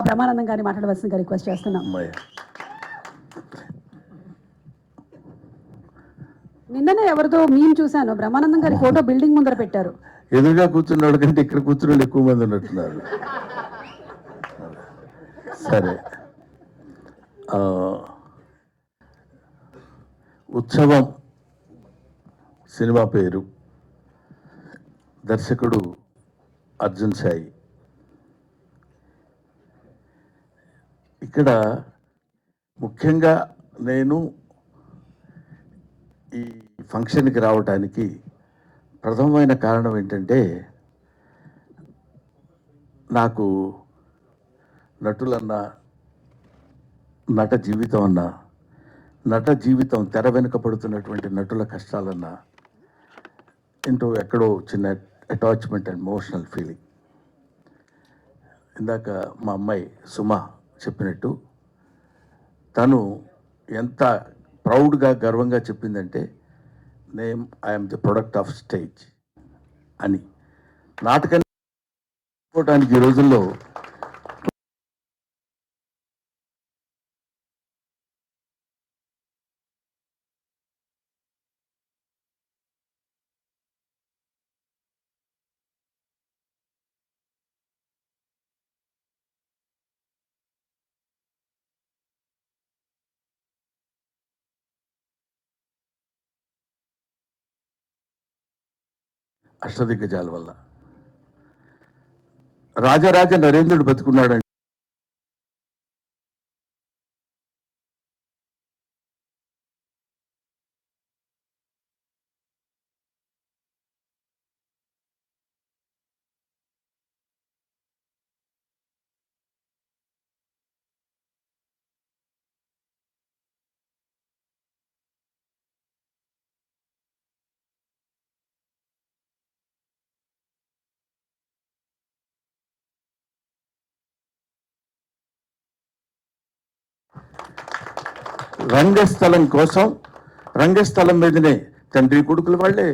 బ్రహ్మానందం గారిని మాట్లాడవలసిందిగా రిక్వెస్ట్ చేస్తున్నాం. నిన్ననే ఎవరితో మేము చూశాను, బ్రహ్మానందం గారి ఫోటో బిల్డింగ్ ముందర పెట్టారు. ఎదురుగా కూర్చున్నాడు కంటే ఇక్కడ కూర్చున్న ఎక్కువ మంది ఉన్నట్టున్నారు. సరే, ఉత్సవం సినిమా పేరు, దర్శకుడు అర్జున్ సాయి. ఇక్కడ ముఖ్యంగా నేను ఈ ఫంక్షన్కి రావటానికి ప్రథమమైన కారణం ఏంటంటే, నాకు నటులన్నా, నట జీవితం అన్నా, నట జీవితం తెర వెనుక పడుతున్నటువంటి నటుల కష్టాలన్నా ఎక్కడో చిన్న అటాచ్మెంట్ అండ్ ఎమోషనల్ ఫీలింగ్. ఇందాక మా అమ్మాయి సుమ చెప్పినట్టు, తను ఎంత ప్రౌడ్గా గర్వంగా చెప్పిందంటే, I'm the product of stage అని. నాటకాన్ని ఈ రోజుల్లో అష్టదిగ్గజాల వల్ల రాజరాజ నరేంద్రుడు బతుకున్నాడంటే రంగస్థలం కోసం, రంగస్థలం మీదనే తండ్రి కొడుకుల వాళ్ళే,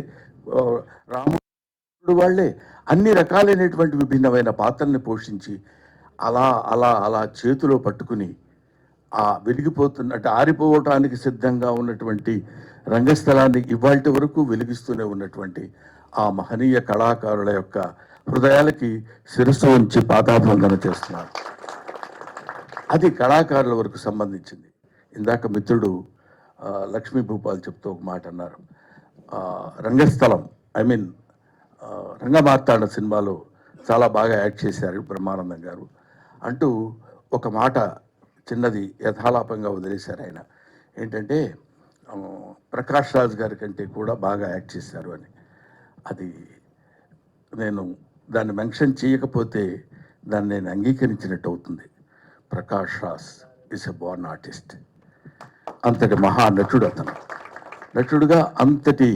రాముడు వాళ్ళే అన్ని రకాలైనటువంటి విభిన్నమైన పాత్రల్ని పోషించి అలా అలా అలా చేతిలో పట్టుకుని ఆ వెలిగిపోతున్నట్టు ఆరిపోవటానికి సిద్ధంగా ఉన్నటువంటి రంగస్థలాన్ని ఇవాల్టి వరకు వెలిగిస్తూనే ఉన్నటువంటి ఆ మహనీయ కళాకారుల యొక్క హృదయాలకి శిరస్సు ఉంచి పాదాభివందన చేస్తున్నారు. అది కళాకారుల వరకు సంబంధించింది. ఇందాక మిత్రుడు లక్ష్మీ భూపాల్ చెప్తూ ఒక మాట అన్నారు. రంగస్థలం, రంగమార్తాండ సినిమాలో చాలా బాగా యాక్ట్ చేశారు బ్రహ్మానందం గారు అంటూ ఒక మాట చిన్నది యథాలాపంగా వదిలేశారు ఆయన. ఏంటంటే, ప్రకాష్ రాజ్ గారి కంటే కూడా బాగా యాక్ట్ చేశారు అని. అది నేను దాన్ని మెన్షన్ చేయకపోతే దాన్ని నేను అంగీకరించినట్టు అవుతుంది. Prakash Raj is a Born artist. అంతటి మహానటుడు అతను. నటుడుగా అంతటి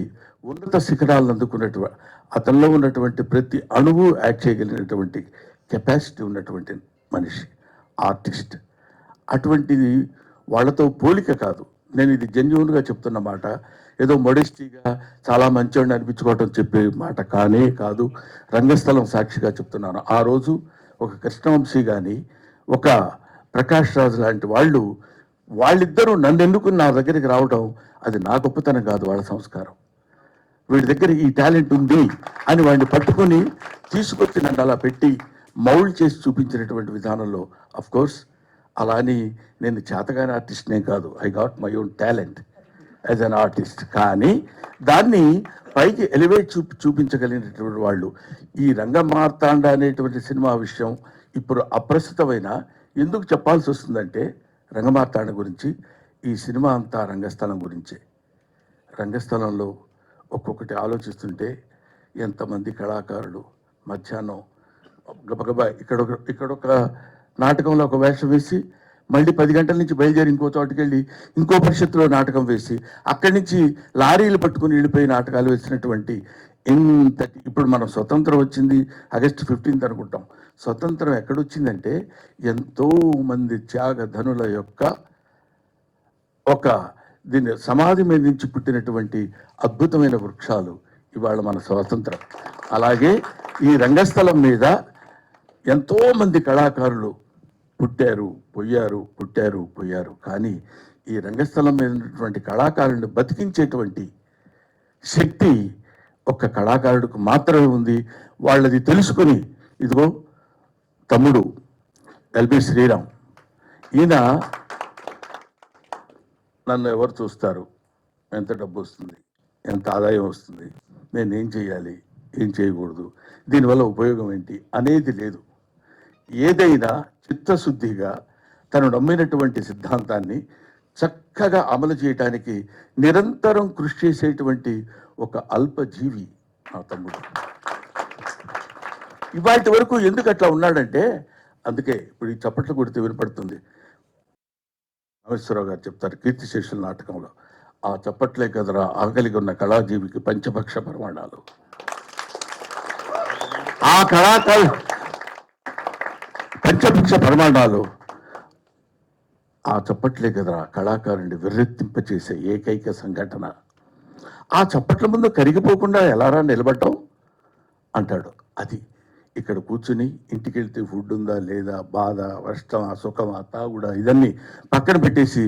ఉన్నత శిఖరాలను అందుకున్నటువంటి, అతనిలో ఉన్నటువంటి ప్రతి అణువు యాక్ట్ చేయగలిగినటువంటి కెపాసిటీ ఉన్నటువంటి మనిషి, ఆర్టిస్ట్. అటువంటిది వాళ్ళతో పోలిక కాదు. నేను ఇది జెన్యూన్గా చెప్తున్న మాట, ఏదో మొడెస్టీగా చాలా మంచివాడిని అనిపించుకోవటం చెప్పే మాట కానే కాదు. రంగస్థలం సాక్షిగా చెప్తున్నాను. ఆ రోజు ఒక కృష్ణవంశీ కానీ, ఒక ప్రకాష్ రాజ్ లాంటి వాళ్ళిద్దరూ నన్ను ఎన్నుకుని నా దగ్గరికి రావడం, అది నా గొప్పతనం కాదు, వాళ్ళ సంస్కారం. వీడి దగ్గర ఈ టాలెంట్ ఉంది అని వాడిని పట్టుకొని తీసుకొచ్చి నన్ను అలా పెట్టి మౌల్డ్ చేసి చూపించినటువంటి విధానంలో, కోర్స్ అలా అని నేను చేతగాని ఆర్టిస్ట్నే కాదు, I got my own talent as an artist. కానీ దాన్ని పైకి ఎలివేట్ చూపించగలిగినటువంటి వాళ్ళు. ఈ రంగమార్తాండ అనేటువంటి సినిమా విషయం ఇప్పుడు అప్రస్తుతమైన ఎందుకు చెప్పాల్సి వస్తుందంటే, రంగమార్తాండ గురించి, ఈ సినిమా అంతా రంగస్థలం గురించే. రంగస్థలంలో ఒక్కొక్కటి ఆలోచిస్తుంటే ఎంతమంది కళాకారులు మధ్యాహ్నం గబగబా ఇక్కడొక నాటకంలో ఒక వేషం వేసి మళ్ళీ 10 గంటల నుంచి బయలుదేరి ఇంకో చోటుకి వెళ్ళి ఇంకో పరిషత్తులో నాటకం వేసి అక్కడి నుంచి లారీలు పట్టుకుని వెళ్ళిపోయి నాటకాలు వేసినటువంటి ఇంతటి. ఇప్పుడు మనం స్వతంత్రం వచ్చింది ఆగస్టు 15 అనుకుంటాం. స్వతంత్రం ఎక్కడొచ్చిందంటే ఎంతోమంది త్యాగధనుల యొక్క దీన్ని సమాధి మీద నుంచి పుట్టినటువంటి అద్భుతమైన వృక్షాలు ఇవాళ మన స్వాతంత్రం. అలాగే ఈ రంగస్థలం మీద ఎంతోమంది కళాకారులు పుట్టారు పోయారు, పుట్టారు పోయారు. కానీ ఈ రంగస్థలం మీద ఉన్నటువంటి కళాకారుని బతికించేటువంటి శక్తి ఒక్క కళాకారుడికి మాత్రమే ఉంది. వాళ్ళది తెలుసుకుని, ఇదిగో తమ్ముడు ఎల్బి శ్రీరామ్, ఈయన నన్ను ఎవరు చూస్తారు, ఎంత డబ్బు వస్తుంది, ఎంత ఆదాయం వస్తుంది, నేను ఏం చేయాలి, ఏం చేయకూడదు, దీనివల్ల ఉపయోగం ఏంటి అనేది లేదు. ఏదైనా చిత్తశుద్ధిగా తను నమ్మినటువంటి సిద్ధాంతాన్ని చక్కగా అమలు చేయటానికి నిరంతరం కృషి చేసేటువంటి ఒక అల్పజీవి నా తమ్ముడు. ఇవాటి వరకు ఎందుకు అట్లా ఉన్నాడంటే, అందుకే ఇప్పుడు ఈ చప్పట్లు కొడితే వినపడుతుంది. రామేశ్వరరావు గారు చెప్తారు కీర్తిశేషుల నాటకంలో, ఆ చప్పట్లే కదరా ఆకలిగా ఉన్న కళాజీవికి పంచభక్ష ప్రమాణాలు. ఆ కళాకారు పంచభక్ష ప్రమాణాలు ఆ చప్పట్లే కదరా కళాకారుని విర్రెత్తింపచేసే ఏకైక సంఘటన. ఆ చప్పట్ల ముందు కరిగిపోకుండా ఎలారా నిలబడ్డాం అంటాడు. అది ఇక్కడ కూర్చుని ఇంటికి వెళ్తే ఫుడ్ ఉందా లేదా, బాధ, కష్టం, సుఖమా, తాగుడా, ఇదన్నీ పక్కన పెట్టేసి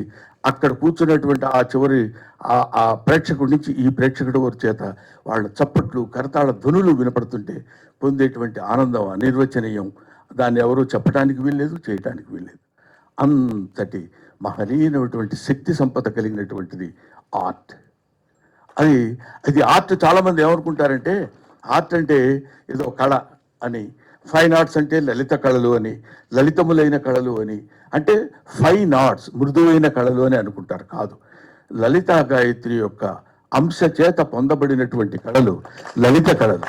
అక్కడ కూర్చున్నటువంటి ఆ చివరి ఆ ప్రేక్షకుడి నుంచి ఈ ప్రేక్షకుడి వారి చేత వాళ్ళ చప్పట్లు, కరతాళ ధ్వనులు వినపడుతుంటే పొందేటువంటి ఆనందం అనిర్వచనీయం. దాన్ని ఎవరూ చెప్పడానికి వీల్లేదు, చేయటానికి వీల్లేదు. అంతటి మహనీయమైనటువంటి శక్తి సంపద కలిగినటువంటిది ఆర్ట్. అది ఆర్ట్. చాలామంది ఏమనుకుంటారంటే ఆర్ట్ అంటే ఏదో కళ అని, ఫైన్ ఆర్ట్స్ అంటే లలిత కళలు అని, లలితములైన కళలు అని, అంటే ఫైన్ ఆర్ట్స్ మృదువైన కళలు అని అనుకుంటారు. కాదు, లలితా గాయత్రి యొక్క అంశ చేత పొందబడినటువంటి కళలు లలిత కళలు.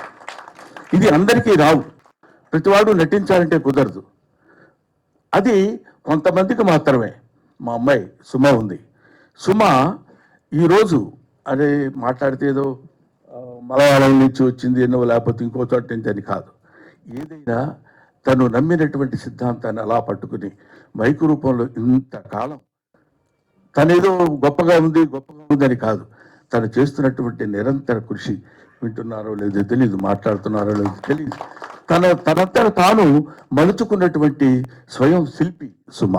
ఇది అందరికీ రావు, ప్రతివాడు నటించాలంటే కుదరదు. అది కొంతమందికి మాత్రమే. మా అమ్మాయి సుమ ఉంది. సుమ ఈరోజు అరే మాట్లాడితే ఏదో మలయాళం నుంచి వచ్చింది ఎన్నో, లేకపోతే ఇంకో చోట నుంచి అని కాదు. ఏదైనా తను నమ్మినటువంటి సిద్ధాంతాన్ని అలా పట్టుకుని మైకు రూపంలో ఇంతకాలం తనేదో గొప్పగా ఉందని కాదు, తను చేస్తున్నటువంటి నిరంతర కృషి. వింటున్నారో లేదో తెలియదు, మాట్లాడుతున్నారో లేదో తెలియదు, తనంతట తాను మలుచుకున్నటువంటి స్వయం శిల్పి సుమ.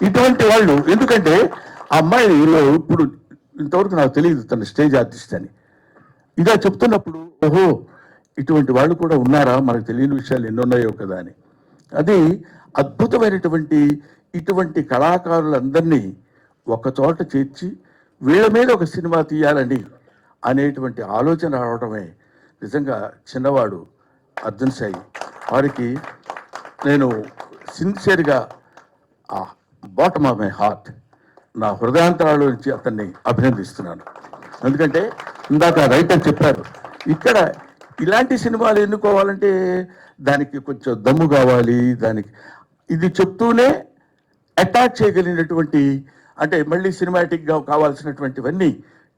ఇటువంటి వాళ్ళు, ఎందుకంటే ఆ అమ్మాయిలో ఇప్పుడు ఇంతవరకు నాకు తెలియదు తన స్టేజ్ ఆర్టిస్ట్ అని. ఇలా చెప్తున్నప్పుడు ఓహో ఇటువంటి వాళ్ళు కూడా ఉన్నారా, మనకు తెలియని విషయాలు ఎన్నున్నాయో కదా అని. అది అద్భుతమైనటువంటి ఇటువంటి కళాకారులందరినీ ఒకచోట చేర్చి వీళ్ళ మీద ఒక సినిమా తీయాలని అనేటువంటి ఆలోచన రావడమే నిజంగా చిన్నవాడు అర్జున్ సాయి. వారికి నేను సిన్సియర్గా బాటమ్ ఆఫ్ మై హార్ట్, నా హృదయాంతరాల నుంచి అతన్ని అభినందిస్తున్నాను. ఎందుకంటే ఇందాక రైటర్ చెప్పారు, ఇక్కడ ఇలాంటి సినిమాలు ఎన్నుకోవాలంటే దానికి కొంచెం దమ్ము కావాలి. దానికి ఇది చెప్తూనే అటాక్ చేయగలిగినటువంటి, అంటే మళ్ళీ సినిమాటిక్గా కావాల్సినటువంటివన్నీ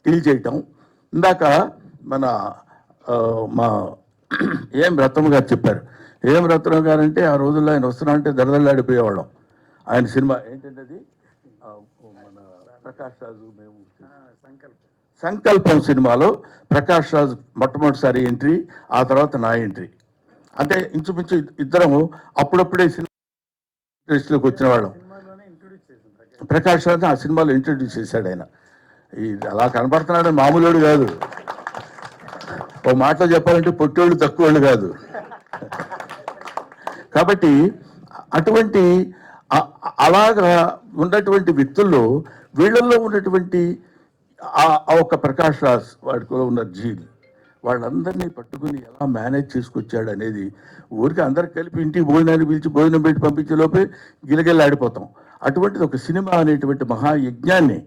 డీల్ చేయటం. ఇందాక మా ఏం రత్నం గారు చెప్పారు. ఏం రత్నం గారు అంటే ఆ రోజుల్లో ఆయన వస్తున్నా అంటే దడదల్లాడిపోయేవాళ్ళం. ఆయన సినిమా ఏంటంటే అది మన ప్రకాష్ రాజు, మేము సంకల్పం సినిమాలో ప్రకాష్ రాజు మొట్టమొదటిసారి ఎంట్రీ, ఆ తర్వాత నా ఎంట్రీ. అంటే ఇంచుమించు ఇద్దరము అప్పుడప్పుడే సినిమా ఇండస్ట్రీలోకి వచ్చిన వాళ్ళం. ప్రకాష్ రాజు ఆ సినిమాలో ఇంట్రడ్యూస్ చేశాడు ఆయన. అలా కనపడుతున్నాడు మామూలుడు కాదు, ఓ మాటలో చెప్పాలంటే పొట్టోళ్ళు తక్కువోళ్ళు కాదు. కాబట్టి అటువంటి అలాగా ఉన్నటువంటి వ్యక్తుల్లో వీళ్ళల్లో ఉన్నటువంటి ఆ ఒక ప్రకాష్ రాజ్, వాడిలో ఉన్న జీల్, వాళ్ళందరినీ పట్టుకుని ఎలా మేనేజ్ చేసుకొచ్చాడు అనేది ఊరికి అందరికి కలిపి ఇంటికి భోజనాన్ని పిలిచి భోజనం పెట్టి పంపించే లోపే గిలగిల్లాడిపోతాం. అటువంటిది ఒక సినిమా అనేటువంటి మహాయజ్ఞాన్ని,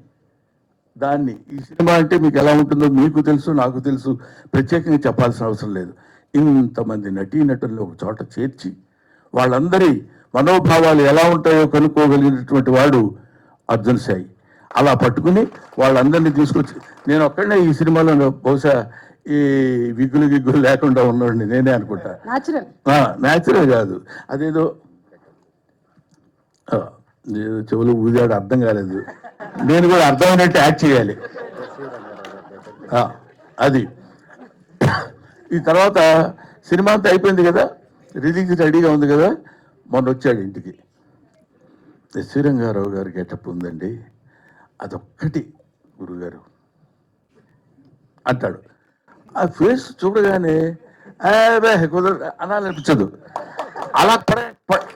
దాన్ని ఈ సినిమా అంటే మీకు ఎలా ఉంటుందో మీకు తెలుసు, నాకు తెలుసు, ప్రత్యేకంగా చెప్పాల్సిన అవసరం లేదు. ఇంతమంది నటీనటుల్లో ఒక చోట చేర్చి వాళ్ళందరి మనోభావాలు ఎలా ఉంటాయో కనుక్కోగలిగినటువంటి వాడు అర్జున్ సాయి. అలా పట్టుకుని వాళ్ళందరినీ తీసుకొచ్చి, నేను ఒక్కడనే ఈ సినిమాలో బహుశా ఈ విగ్గులు లేకుండా ఉన్నాడిని నేనే అనుకుంటా. న్యాచురల్ కాదు, అదేదో చెవులు ఊదాడు, అర్థం కాలేదు. నేను కూడా అర్థమైనట్టు యాక్ట్ చేయాలి. అది ఈ తర్వాత సినిమా అంతా అయిపోయింది కదా, రిలీజ్ రెడీగా ఉంది కదా, మొన్న వచ్చాడు ఇంటికి. ఎస్వి రంగారావు గారి గెటప్ ఉందండి, అదొక్కటి గురుగారు అంటాడు. ఆ ఫేస్ చూడగానే కుదరదు అనాలనిపించదు. అలా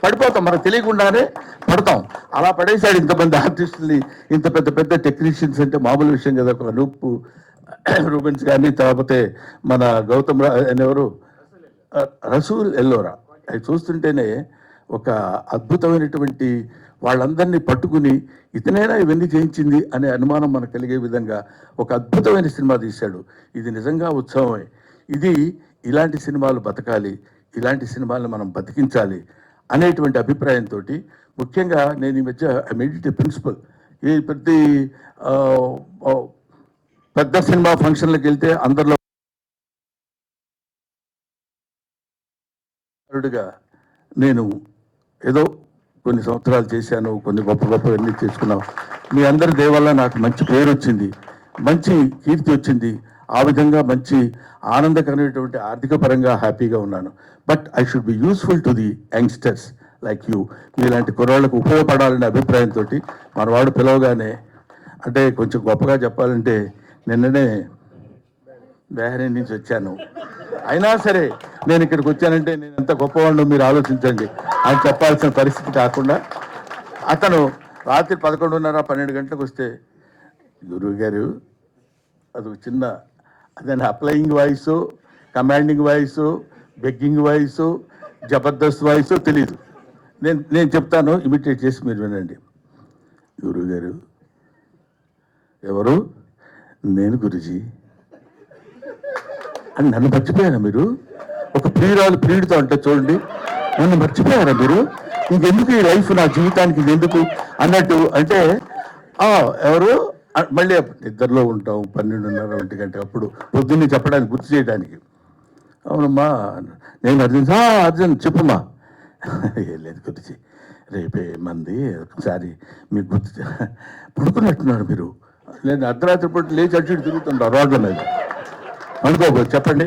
పడిపోతాం, మనకు తెలియకుండానే పడతాం. అలా పడేశాడు ఇంతమంది ఆర్టిస్టుల్ని, ఇంత పెద్ద పెద్ద టెక్నీషియన్స్. అంటే మామూలు విషయం కదా. ఒక అనూప్ రూబెన్స్ కానీ, లేకపోతే మన గౌతమ్ ఎవరు రసూల్ ఎల్లోరా, అవి చూస్తుంటేనే ఒక అద్భుతమైనటువంటి వాళ్ళందరినీ పట్టుకుని ఇతనైనా ఇవన్నీ చేయించింది అనే అనుమానం మనకు కలిగే విధంగా ఒక అద్భుతమైన సినిమా తీశాడు. ఇది నిజంగా ఉత్సవమే. ఇది ఇలాంటి సినిమాలు బతకాలి, ఇలాంటి సినిమాలను మనం బతికించాలి అనేటువంటి అభిప్రాయంతో, ముఖ్యంగా నేను ఈ మధ్య మెడిటేటివ్ ప్రిన్సిపల్, ఈ పెద్ద సినిమా ఫంక్షన్లకు వెళ్తే అందరిలో నేను ఏదో కొన్ని సంవత్సరాలు చేశాను, కొన్ని గొప్ప గొప్పవన్నీ చేసుకున్నాం. మీ అందరి దేవల్ల నాకు మంచి పేరు వచ్చింది, మంచి కీర్తి వచ్చింది. ఆ విధంగా మంచి ఆనందకరమైనటువంటి ఆర్థిక పరంగా హ్యాపీగా ఉన్నాను. But I should be useful to the youngsters like you. మీలాంటి కుర్రాళ్ళకు ఉపయోగపడాలనే అభిప్రాయంతో మనవాడు పిలవగానే, అంటే కొంచెం గొప్పగా చెప్పాలంటే నిన్ననే బెహరీన్ నుంచి వచ్చాను, అయినా సరే నేను ఇక్కడికి వచ్చానంటే నేను ఎంత గొప్పవాడినో మీరు ఆలోచించండి అని చెప్పాల్సిన పరిస్థితి కాకుండా, అతను రాత్రి 11:30, 12 గంటలకు వస్తే, గురువు గారు అది చిన్న అదే applying voice, commanding voice, begging voice, Jabardasth voice తెలియదు. నేను చెప్తాను, ఇమిటేట్ చేసి మీరు వినండి. గురువు గారు ఎవరు? నేను గురుజీ అని. నన్ను మర్చిపోయారా మీరు? ఒక ప్రియుడితో అంటే చూడండి, నన్ను మర్చిపోయారా మీరు? ఇంకెందుకు ఈ లైఫ్, నా జీవితానికి ఎందుకు అన్నట్టు. అంటే ఎవరు? మళ్ళీ నిద్రలో ఉంటాం, 12:30, 1 గంట అప్పుడు పొద్దున్నే చెప్పడానికి, గుర్తు చేయడానికి. అవునమ్మా, నేను అర్జున్ చెప్పమ్మా. ఏం లేదు గురించి, రేపే మంది ఒకసారి మీకు గుర్తు పడుకున్నట్టున్నారు మీరు. నేను అర్ధరాత్రి పూట లేచి అటు తిరుగుతుంటా రోడ్ల మీద, అనుకోబోదు చెప్పండి.